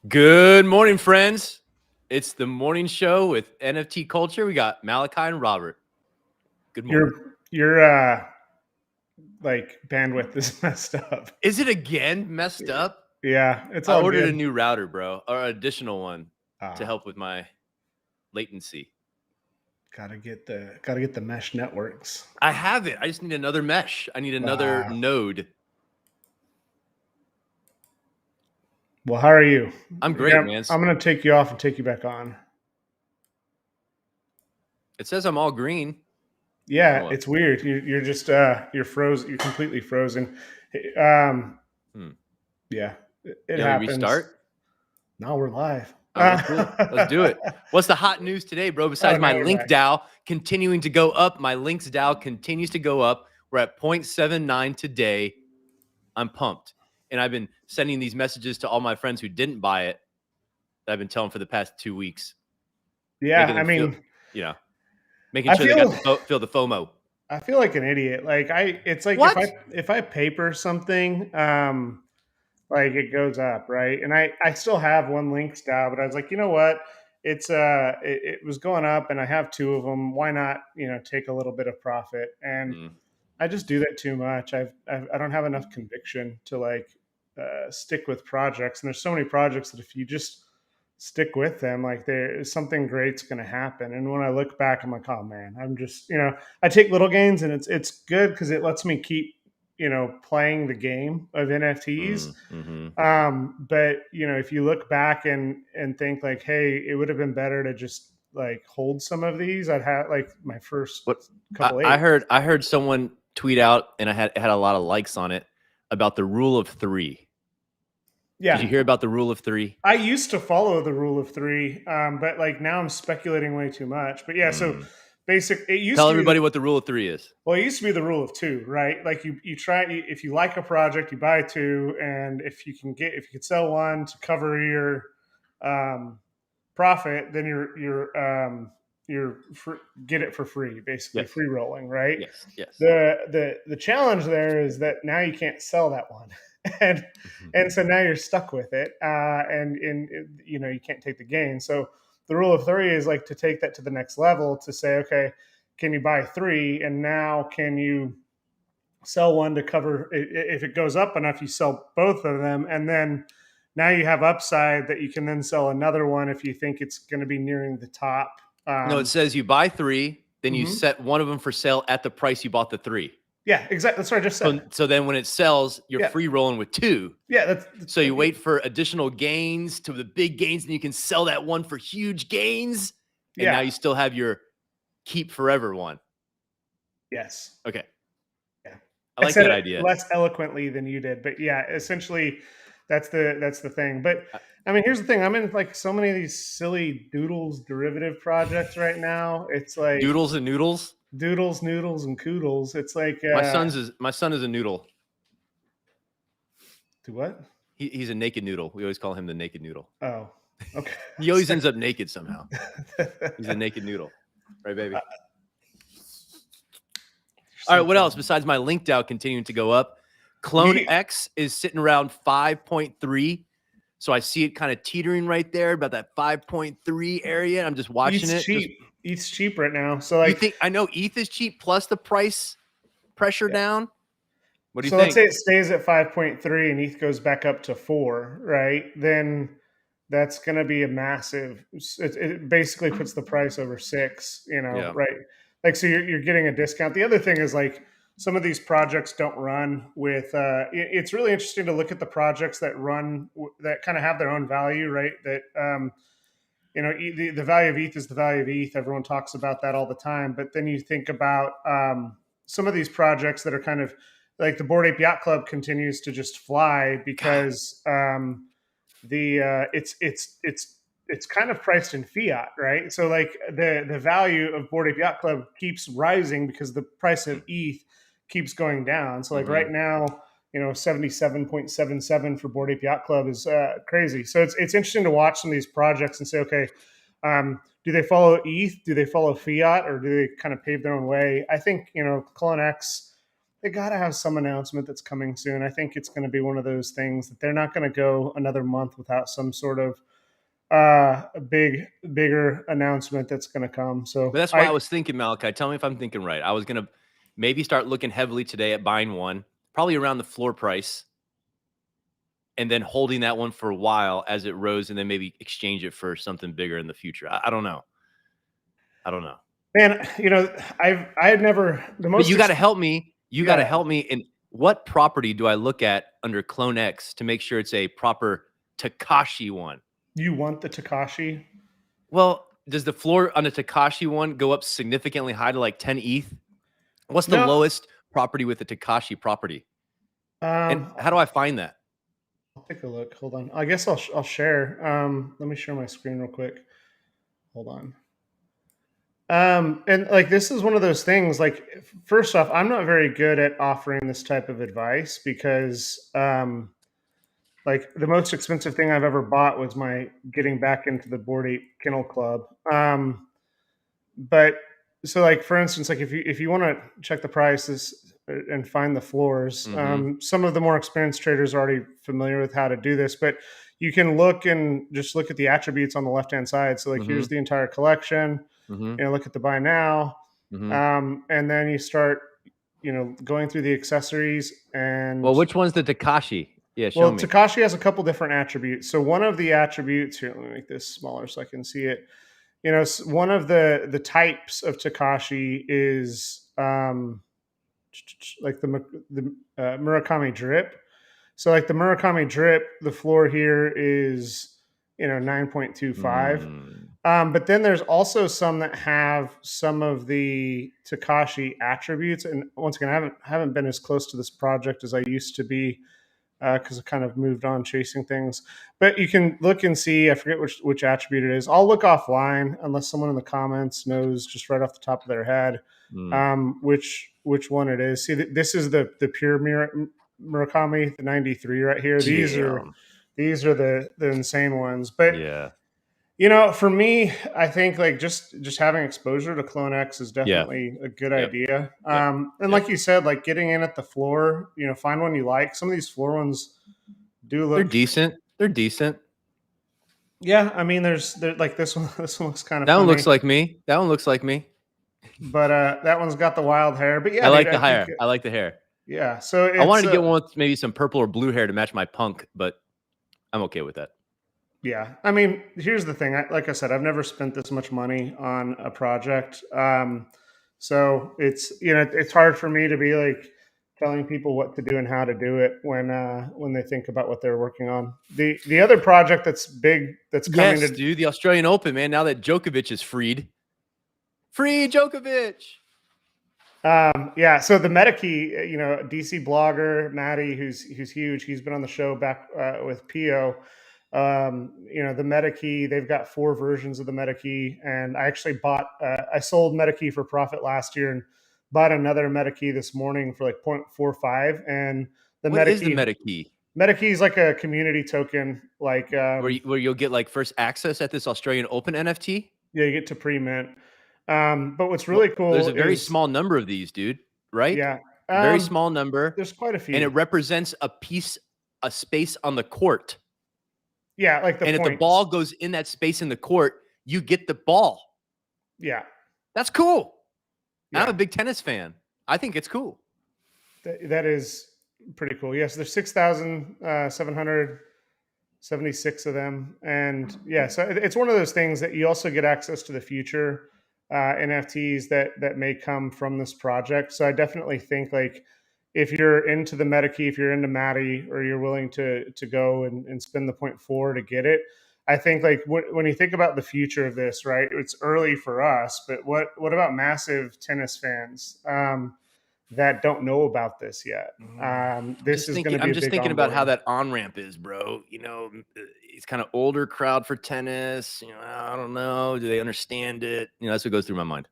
Good morning, friends. It's the morning show with NFT Culture. We got Metakey and Robert. Good morning. Your like bandwidth is messed up. Is it again messed up? Yeah, it's I all ordered good. a new router, bro, or an additional one to Ah, help with my latency. gotta get the mesh networks. I have it. I just need another mesh. I need another node. Well, how are you? I'm great, man. I'm gonna take you off and take you back on. It says I'm all green. Yeah, Oh, it's weird. You're just you're frozen. You're completely frozen. Yeah, it you want me to happens. restart? Now we're live. All right, cool. Let's do it. What's the hot news today, bro? Besides my link DAO continuing to go up, my links DAO continues to go up. We're at 0.79 today. I'm pumped. And I've been sending these messages to all my friends who didn't buy it that I've been telling for the past 2 weeks. Yeah, I mean, making sure they feel the FOMO. I feel like an idiot. It's like What? if I paper something, like it goes up, right? And I still have one links DAO, but I was like, you know what? It was going up, and I have two of them. Why not, take a little bit of profit? And I just do that too much. I don't have enough conviction to stick with projects, and there's so many projects that if you just stick with them, like there's something great's going to happen. And when I look back, I'm like, oh man, I'm just, I take little gains, and it's good because it lets me keep playing the game of NFTs. But if you look back and think like, hey, it would have been better to just like hold some of these. I'd have like my first couple. I heard someone tweet out, and it had a lot of likes on it, about the rule of 3. Yeah. Did you hear about the rule of 3? I used to follow the rule of 3, but like now I'm speculating way too much. But yeah, so it used Tell to everybody what the rule of 3 is. Well, it used to be the rule of 2, right? Like you try, if you like a project, you buy 2, and if you could sell 1 to cover your profit, then get it for free, basically. Yes. Free rolling, right? Yes. The challenge there is that now you can't sell that one. and so now you're stuck with it, and you can't take the gain. So the rule of 3 is like to take that to the next level, to say, okay, can you buy 3, and now can you sell 1 to cover? If it goes up enough, you sell both of them, and then now you have upside that you can then sell another one if you think it's going to be nearing the top. No, it says you buy 3, then you set one of them for sale at the price you bought the 3. Yeah, exactly. That's what I just said. So then when it sells, you're free rolling with 2. Yeah. That's so you wait for additional gains to the big gains, and you can sell that one for huge gains. And now you still have your keep forever one. Yes. Okay. Yeah. I like that idea. Less eloquently than you did, but yeah, essentially that's the thing. But I mean, here's the thing. I'm in like so many of these silly doodles derivative projects right now. It's like doodles and noodles. Doodles, noodles, and koodles. It's like my son is a noodle. To what? He's a naked noodle. We always call him the naked noodle. Oh, okay. He always ends up naked somehow. He's a naked noodle, right, baby? All right. What else besides my link DAO continuing to go up? Clone X is sitting around 5.3. So I see it kind of teetering right there, about that 5.3 area. I'm just watching it. ETH's cheap right now. So like, you think, I know ETH is cheap plus the price pressure down. What do you think? So let's say it stays at 5.3 and ETH goes back up to 4, right? Then that's going to be a massive. It basically puts the price over 6. Right? Like, so you're getting a discount. The other thing is like some of these projects don't run with. It's really interesting to look at the projects that run that kind of have their own value, right? That the value of ETH is the value of ETH. Everyone talks about that all the time. But then you think about some of these projects that are kind of like the Bored Ape Yacht Club continues to just fly because it's kind of priced in fiat, right? So like the value of Bored Ape Yacht Club keeps rising because the price of ETH keeps going down. So like right now, 77.77 for Bored Ape Yacht Club is crazy. So it's interesting to watch some of these projects and say, okay, do they follow ETH? Do they follow fiat, or do they kind of pave their own way? I think Clone X they got to have some announcement that's coming soon. I think it's going to be one of those things that they're not going to go another month without some sort of bigger announcement that's going to come. So But that's why I was thinking, Malachi, tell me if I'm thinking right. I was going to maybe start looking heavily today at buying one, probably around the floor price, and then holding that one for a while as it rose, and then maybe exchange it for something bigger in the future. I don't know. I don't know. Man, I've never the most. But you got to help me. You got to Yeah. help me. In what property do I look at under Clone X to make sure it's a proper Takashi one? You want the Takashi? Well, does the floor on a Takashi one go up significantly high to like 10 ETH? What's the lowest property with the Takashi property? And how do I find that? I'll take a look. Hold on. I guess I'll share. Let me share my screen real quick. Hold on. And like this is one of those things. Like, first off, I'm not very good at offering this type of advice because like the most expensive thing I've ever bought was my getting back into the Bored Ape Kennel Club. But so like for instance, like if you want to check the prices and find the floors, some of the more experienced traders are already familiar with how to do this, but you can look and just look at the attributes on the left hand side. So like here's the entire collection. Look at the buy now, and then you start going through the accessories. And well, which one's the Takashi? Yeah, well, Takashi has a couple different attributes. So one of the attributes here, let me make this smaller so I can see it. One of the types of Takashi is like the Murakami drip. So like the Murakami drip, the floor here is 9.25. But then there's also some that have some of the Takashi attributes. And once again, I haven't been as close to this project as I used to be because I kind of moved on chasing things. But you can look and see. I forget which attribute it is. I'll look offline unless someone in the comments knows just right off the top of their head which one it is. See, this is the pure Murakami, the 93 right here. Damn. These are the insane ones. But yeah. For me, I think like just having exposure to Clone X is definitely a good idea. And like you said, like getting in at the floor, find one you like. Some of these floor ones do look. They're decent. They're decent. Yeah, I mean, there's like this one. This one looks kind of. That one looks like me. That one looks like me. But that one's got the wild hair. But yeah, I like the hair. I like the hair. Yeah, so I wanted to get one with maybe some purple or blue hair to match my punk, but I'm okay with that. Yeah, I mean, here's the thing. Like I said, I've never spent this much money on a project, so it's hard for me to be like telling people what to do and how to do it when they think about what they're working on. The other project that's big that's coming to the Australian Open, man. Now that Djokovic is free Djokovic. Yeah, so the Metakey, DC blogger Matty, who's huge. He's been on the show back with Pio. The Metakey, they've got 4 versions of the Metakey, and I actually I sold Metakey for profit last year and bought another Metakey this morning for like 0.45. And what is the Metakey? Metakey is like a community token, like where you'll get like first access at this Australian Open NFT. Yeah, you get to pre-mint. But what's really cool, there's a very small number of these, dude. Right? Yeah, very small number. There's quite a few, and it represents a space on the court. Yeah, like if the ball goes in that space in the court, you get the ball. Yeah, that's cool. Yeah. I'm a big tennis fan. I think it's cool. That is pretty cool. Yes, there's 6,776 of them, and yeah, so it's one of those things that you also get access to the future NFTs that may come from this project. So I definitely think like if you're into the Metakey, if you're into Matty, or you're willing to go and spend the 0.4 to get it, I think like when you think about the future of this, right? It's early for us, but what about massive tennis fans that don't know about this yet? This is going to be. I'm just thinking about how that on ramp is, bro. It's kind of older crowd for tennis. I don't know. Do they understand it? That's what goes through my mind.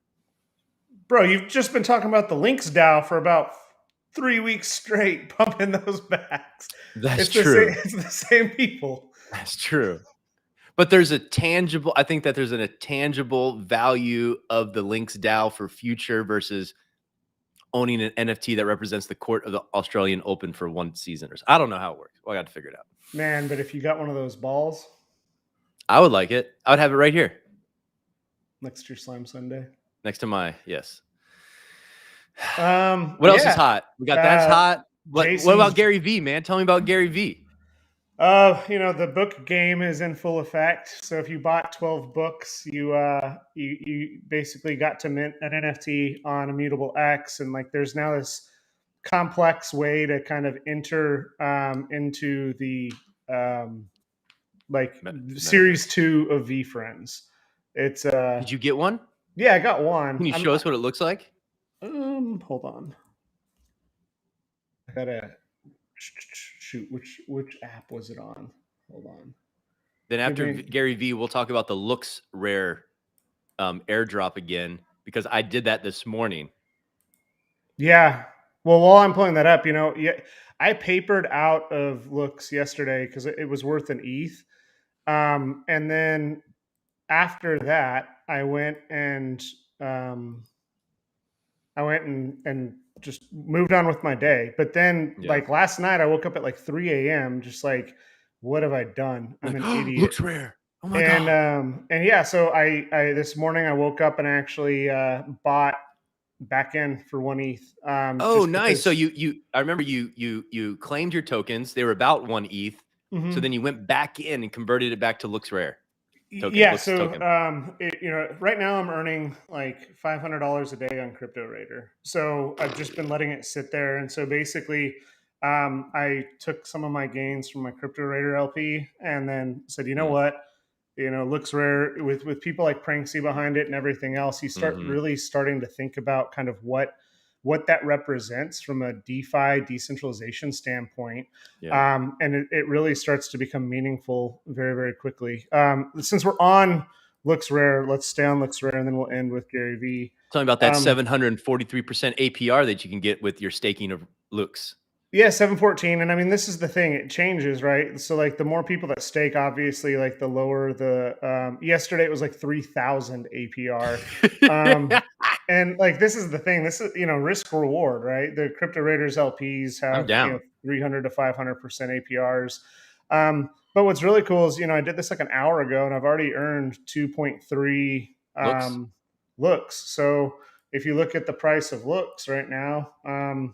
Bro, you've just been talking about the Links DAO for about 3 weeks straight, pumping those backs. That's true. It's the same people. That's true. But I think that there's a tangible value of the Links DAO for future versus owning an NFT that represents the court of the Australian Open for one season. I don't know how it works. Well, I got to figure it out. Man, but if you got one of those balls, I would like it. I would have it right here next to your Slime Sunday. next to my yes. What else is hot? We got that's hot. What about Gary V, man? Tell me about Gary V. The book game is in full effect. So if you bought 12 books, you basically got to mint an NFT on Immutable X, and like there's now this complex way to kind of enter into the series 2 of V Friends. It's Did you get one? Yeah, I got one. Can you show us what it looks like? Hold on. I gotta shoot. Which app was it on? Hold on. Then after Gary V, we'll talk about the LooksRare airdrop again, because I did that this morning. Yeah. Well, while I'm pulling that up, I papered out of Looks yesterday because it was worth an ETH. And then after that, I went and just moved on with my day. But then like last night, I woke up at like 3 a.m. just like, what have I done? I'm an idiot. LooksRare. Oh my God. And yeah, so I this morning I woke up and actually bought back in for 1 ETH. Nice. So I remember you claimed your tokens. They were about 1 ETH. Mm-hmm. So then you went back in and converted it back to LooksRare. Right now I'm earning like $500 a day on CryptoRaider. So I've just been letting it sit there. And so basically I took some of my gains from my CryptoRaider LP and then said, you know what? LooksRare with people like Pranksy behind it and everything else, you start really starting to think about kind of what that represents from a DeFi decentralization standpoint. Yeah. And it really starts to become meaningful very, very quickly. Since we're on LooksRare, let's stay on LooksRare and then we'll end with Gary V. Tell me about that 743% APR that you can get with your staking of Looks. Yeah, 714. And I mean, this is the thing, it changes, right? So like the more people that stake, obviously, like the lower the, yesterday it was like 3,000 APR. And like, this is the thing, this is, risk reward, right? The CryptoRaiders LPs have 300 to 500% APRs. But what's really cool is, I did this like an hour ago and I've already earned 2.3 looks. So if you look at the price of Looks right now, hold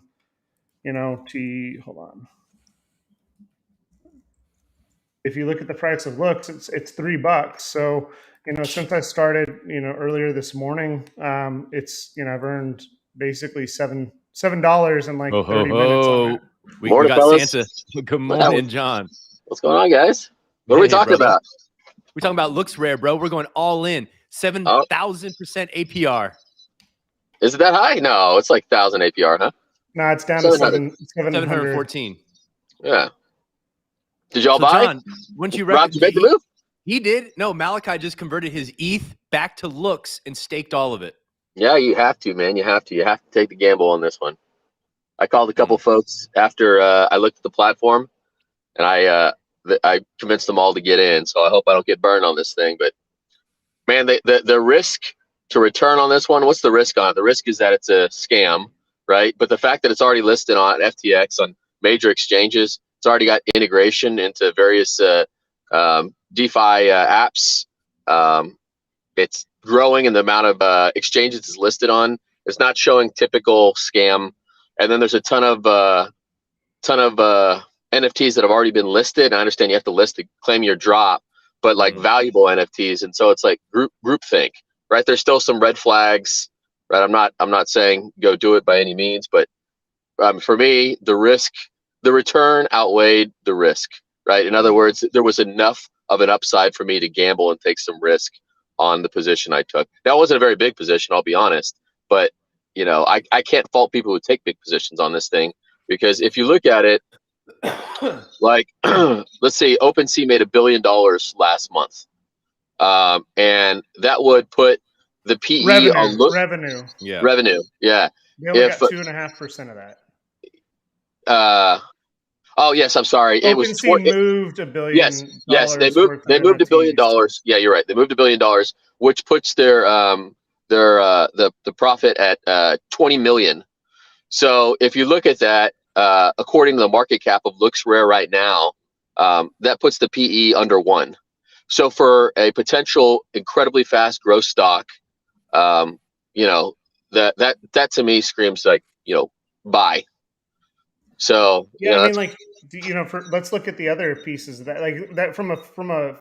on. If you look at the price of Looks, it's $3. So, since I started, earlier this morning, it's, I've earned basically $7 in like 30 minutes on it. We got Santa. Good morning, John. What's going on, guys? What are we talking about? We're talking about LooksRare, bro. We're going all in. 7,000% APR. Is it that high? No, it's like 1,000 APR, huh? No, it's down to 714. Yeah. Did y'all buy? John, wouldn't you Rob, did you make the move? He did. No, Malachi just converted his ETH back to Looks and staked all of it. Yeah, you have to, man. You have to take the gamble on this one. I called a couple folks after I looked at the platform, and I convinced them all to get in. So I hope I don't get burned on this thing. But man, the risk to return on this one. What's the risk on it? The risk is that it's a scam. Right. But the fact that it's already listed on FTX on major exchanges, it's already got integration into various DeFi apps. It's growing in the amount of exchanges it's listed on. It's not showing typical scam. And then there's a ton of NFTs that have already been listed. I understand you have to list to claim your drop, but like valuable NFTs. And so it's like groupthink, right? There's still some red flags. Right, I'm not saying go do it by any means, but for me, the return outweighed the risk. Right. In other words, there was enough of an upside for me to gamble and take some risk on the position I took. That wasn't a very big position, I'll be honest, but I can't fault people who take big positions on this thing, because if you look at it, like let's say OpenSea made $1 billion last month, and that would put the PE revenue. Yeah. Revenue. Yeah. They only got 2.5% of that. Oh yes, I'm sorry. It was moved $1 billion. Yes, they moved $1 billion. Yeah, you're right. They moved $1 billion, which puts their the profit at 20 million. So if you look at that, according to the market cap of LooksRare right now, that puts the PE under 1. So for a potential incredibly fast growth stock, you know, that to me screams like, you know, buy. So yeah, I mean, like, you know, let's look at the other pieces of that, like that from a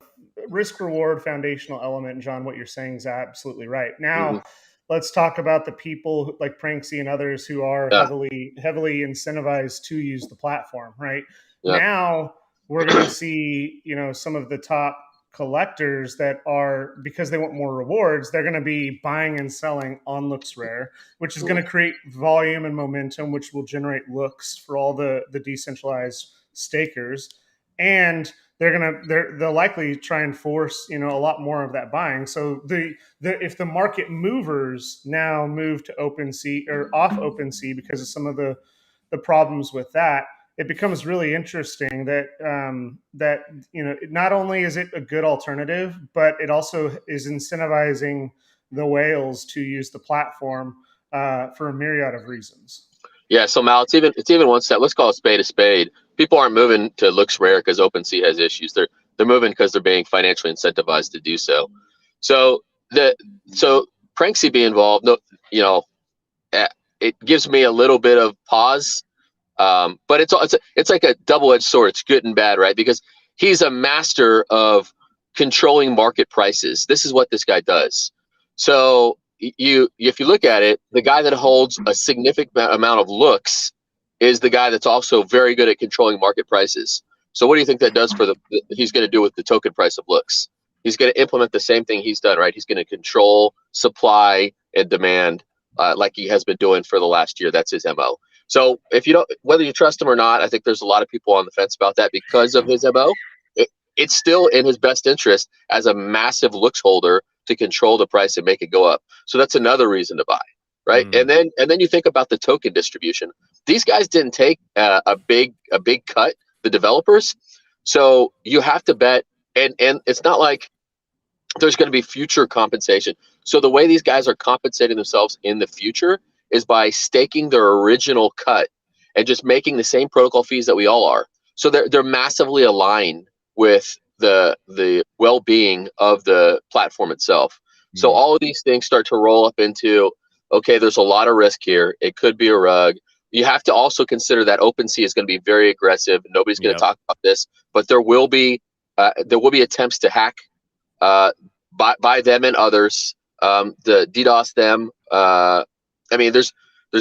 risk reward foundational element. John, what you're saying is absolutely right. Now, let's talk about the people like Pranksy and others who are heavily incentivized to use the platform. Right now, we're going to see, you know, some of the top collectors that are, because they want more rewards, they're going to be buying and selling on LooksRare, which is going to create volume and momentum, which will generate looks for all the decentralized stakers. And they'll likely try and force, you know, a lot more of that buying. So if the market movers now move to OpenSea or off OpenSea because of some of the problems with that, it becomes really interesting that that, you know, not only is it a good alternative, but it also is incentivizing the whales to use the platform for a myriad of reasons. Yeah, so Mal, it's even one step. Let's call a spade a spade. People aren't moving to LooksRare because OpenSea has issues. They're moving because they're being financially incentivized to do so. So Pranksy being involved, no, you know, it gives me a little bit of pause. But it's like a double-edged sword. It's good and bad, right? Because he's a master of controlling market prices. This is what this guy does. So if you look at it, the guy that holds a significant amount of looks is the guy that's also very good at controlling market prices. So what do you think that does for he's going to do with the token price of looks? He's going to implement the same thing he's done, right? He's going to control supply and demand like he has been doing for the last year. That's his MO. So if you don't, whether you trust him or not, I think there's a lot of people on the fence about that because of his MO. It's still in his best interest as a massive looks holder to control the price and make it go up. So that's another reason to buy, right? And then you think about the token distribution. These guys didn't take a big cut, the developers. So you have to bet, and it's not like there's going to be future compensation. So the way these guys are compensating themselves in the future is by staking their original cut and just making the same protocol fees that we all are. So they're massively aligned with the well-being of the platform itself. So all of these things start to roll up into, okay, there's a lot of risk here. It could be a rug. You have to also consider that OpenSea is going to be very aggressive. Nobody's going to talk about this, but there will be attempts to hack by them and others, the DDoS them. I mean, there's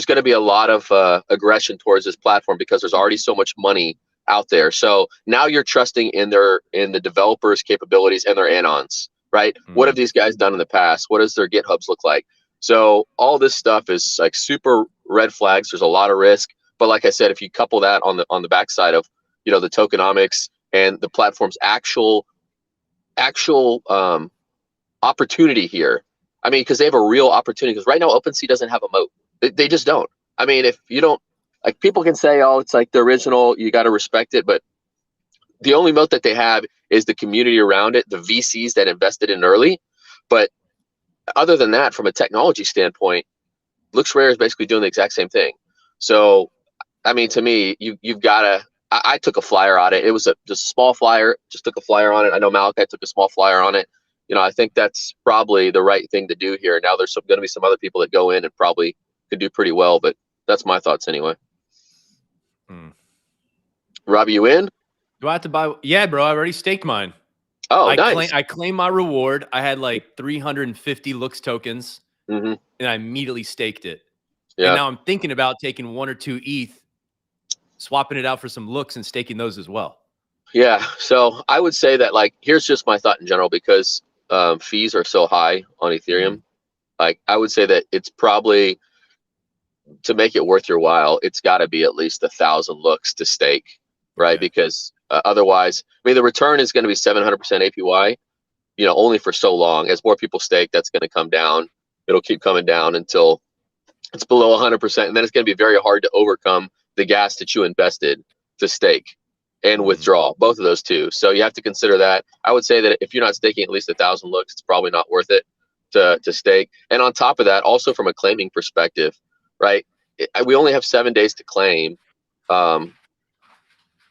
going to be a lot of aggression towards this platform because there's already so much money out there. So now you're trusting in the developers' capabilities and their add-ons, right? What have these guys done in the past? What does their GitHubs look like? So all this stuff is like super red flags. There's a lot of risk, but like I said, if you couple that on the backside of, you know, the tokenomics and the platform's actual opportunity here. I mean, because they have a real opportunity. Because right now, OpenSea doesn't have a moat. They just don't. I mean, if you don't, like, people can say, oh, it's like the original, you got to respect it. But the only moat that they have is the community around it, the VCs that invested in early. But other than that, from a technology standpoint, LooksRare is basically doing the exact same thing. So, I mean, to me, you've got to. I took a flyer on it. It was just a small flyer. Just took a flyer on it. I know Malachi took a small flyer on it. You know, I think that's probably the right thing to do here. Now there's going to be some other people that go in and probably could do pretty well, but that's my thoughts anyway. Robbie, you in? Do I have to buy? Yeah, bro. I already staked mine. Oh, nice. I claimed my reward. I had like 350 looks tokens, and I immediately staked it. Yeah. And now I'm thinking about taking 1 or 2 ETH, swapping it out for some looks and staking those as well. Yeah. So I would say that, like, here's just my thought in general, because fees are so high on Ethereum. Like, I would say that it's probably, to make it worth your while, it's got to be at least 1,000 looks to stake, right? Okay. Because otherwise, I mean, the return is going to be 700% APY, you know, only for so long. As more people stake, that's going to come down. It'll keep coming down until it's below 100%, and then it's going to be very hard to overcome the gas that you invested to stake and withdraw, both of those two. So you have to consider that. I would say that if you're not staking at least 1,000 looks, it's probably not worth it to stake. And on top of that, also from a claiming perspective, right? we only have 7 days to claim. I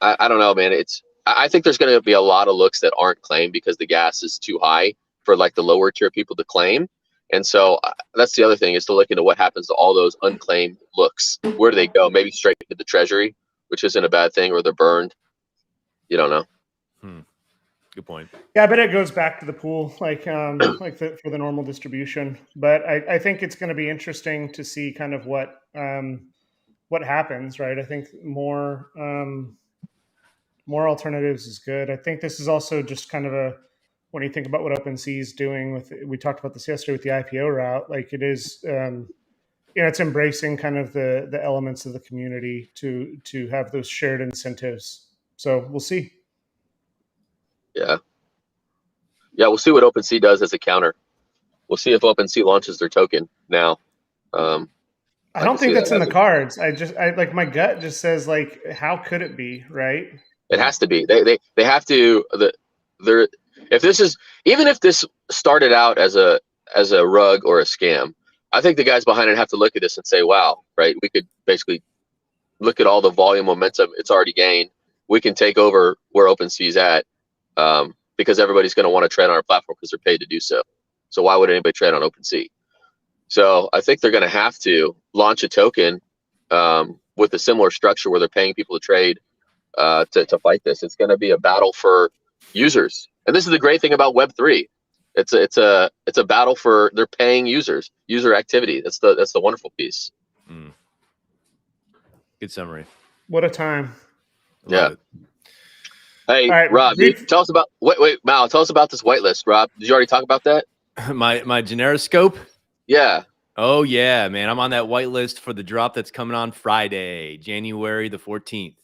don't know, man. I think there's going to be a lot of looks that aren't claimed because the gas is too high for like the lower tier people to claim. And so that's the other thing, is to look into what happens to all those unclaimed looks. Where do they go? Maybe straight to the treasury, which isn't a bad thing, or they're burned. You don't know. Good point. Yeah, I bet it goes back to the pool, like for the normal distribution. But I think it's going to be interesting to see kind of what happens, right? I think more alternatives is good. I think this is also just kind of when you think about what OpenSea is doing we talked about this yesterday with the IPO route, like it is, it's embracing kind of the elements of the community to have those shared incentives. So we'll see. Yeah. Yeah, we'll see what OpenSea does as a counter. We'll see if OpenSea launches their token now. I don't think that's in the cards. I like, my gut just says, like, how could it be, right? It has to be. They have to. If this is, even if this started out as a rug or a scam, I think the guys behind it have to look at this and say, wow, right? We could basically look at all the volume momentum it's already gained. We can take over where OpenSea's at, because everybody's going to want to trade on our platform because they're paid to do so. So why would anybody trade on OpenSea? So I think they're going to have to launch a token with a similar structure where they're paying people to trade to fight this. It's going to be a battle for users, and this is the great thing about Web3. It's a battle for their paying users, user activity. That's the wonderful piece. Good summary. What a time. Yeah. Hey, right, Rob, tell us about Mal. Tell us about this whitelist, Rob. Did you already talk about that? My Generoscope? Yeah. Oh yeah, man. I'm on that whitelist for the drop that's coming on Friday, January the 14th.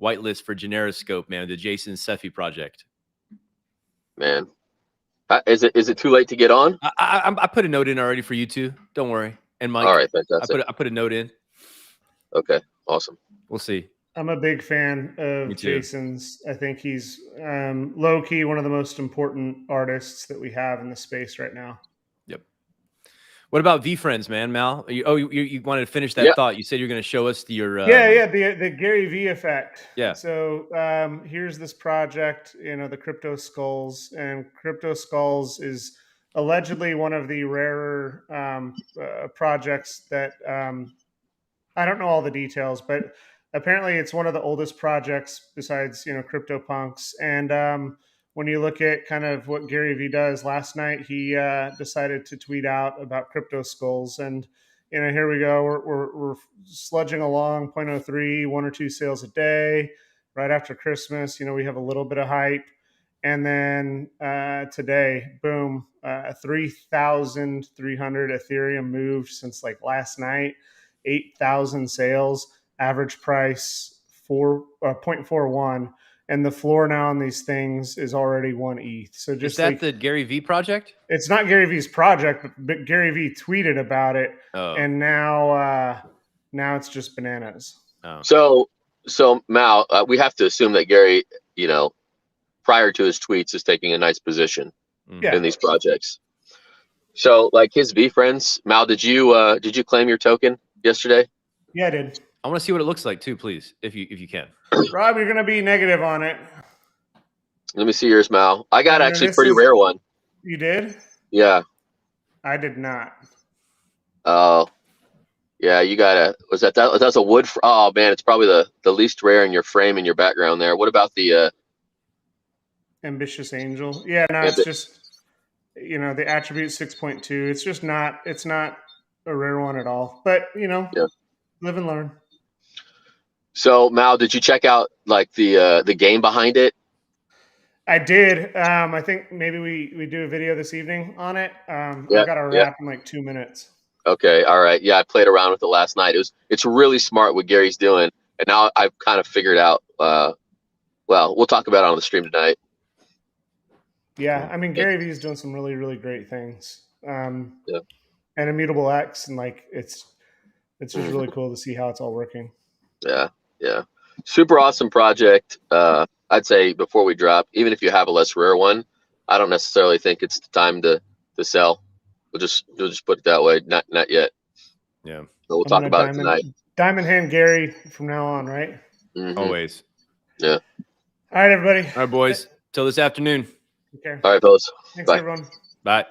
Whitelist for Generoscope, man, the Jason Sefi project. Man. Is it too late to get on? I put a note in already for you two. Don't worry. And Mike. All right, fantastic. I put a note in. Okay, awesome. We'll see. I'm a big fan of Jason's. I think he's low key one of the most important artists that we have in the space right now. Yep. What about VFriends, man, Mal? You wanted to finish that thought. You said you're going to show us your the Gary V effect. Yeah. So here's this project, the Crypto Skulls, and Crypto Skulls is allegedly one of the rarer projects that I don't know all the details, but apparently it's one of the oldest projects besides CryptoPunks. And when you look at kind of what Gary V does, last night he decided to tweet out about Crypto Skulls, and here we go. We're sludging along 0.03, 1 or 2 sales a day. Right after Christmas, we have a little bit of hype, and then today, boom, 3,300 Ethereum moved since like last night. 8,000 sales, average price 0.41, and the floor now on these things is already 1 ETH. So just is that the Gary V project? It's not Gary V's project, but Gary V tweeted about it, and now it's just bananas. So Mal, we have to assume that Gary, prior to his tweets, is taking a nice position in these projects. So like his VFriends, Mal, did you claim your token yesterday? Yeah, I did. I want to see what it looks like too, please, if you can. Rob, you're gonna be negative on it. Let me see yours, Mal. I got actually a pretty rare one. You did? Yeah. I did not. Oh, yeah. You got that's a wood. Oh man, it's probably the least rare in your frame in your background there. What about the Ambitious Angel? Yeah, no, it's just the attribute 6.2. It's just not. It's not a rare one at all. But live and learn. So Mal, did you check out like the game behind it? I did. I think maybe we do a video this evening on it. I got a wrap in like 2 minutes. Okay, all right. Yeah, I played around with it last night. It's really smart what Gary's doing, and now I've kind of figured out. Well, we'll talk about it on the stream tonight. Yeah, I mean Gary Vee is doing some really, really great things. And Immutable X, and like it's just really cool to see how it's all working. Yeah, super awesome project. I'd say before we drop, even if you have a less rare one, I don't necessarily think it's the time to sell. We'll just put it that way. Not yet. Yeah. So we'll I'm talk gonna about it tonight. diamond hand Gary from now on, right? Always. Yeah. All right, everybody. All right, boys. Till this afternoon. Take care. All right, fellas. Thanks, Bye. everyone. Bye.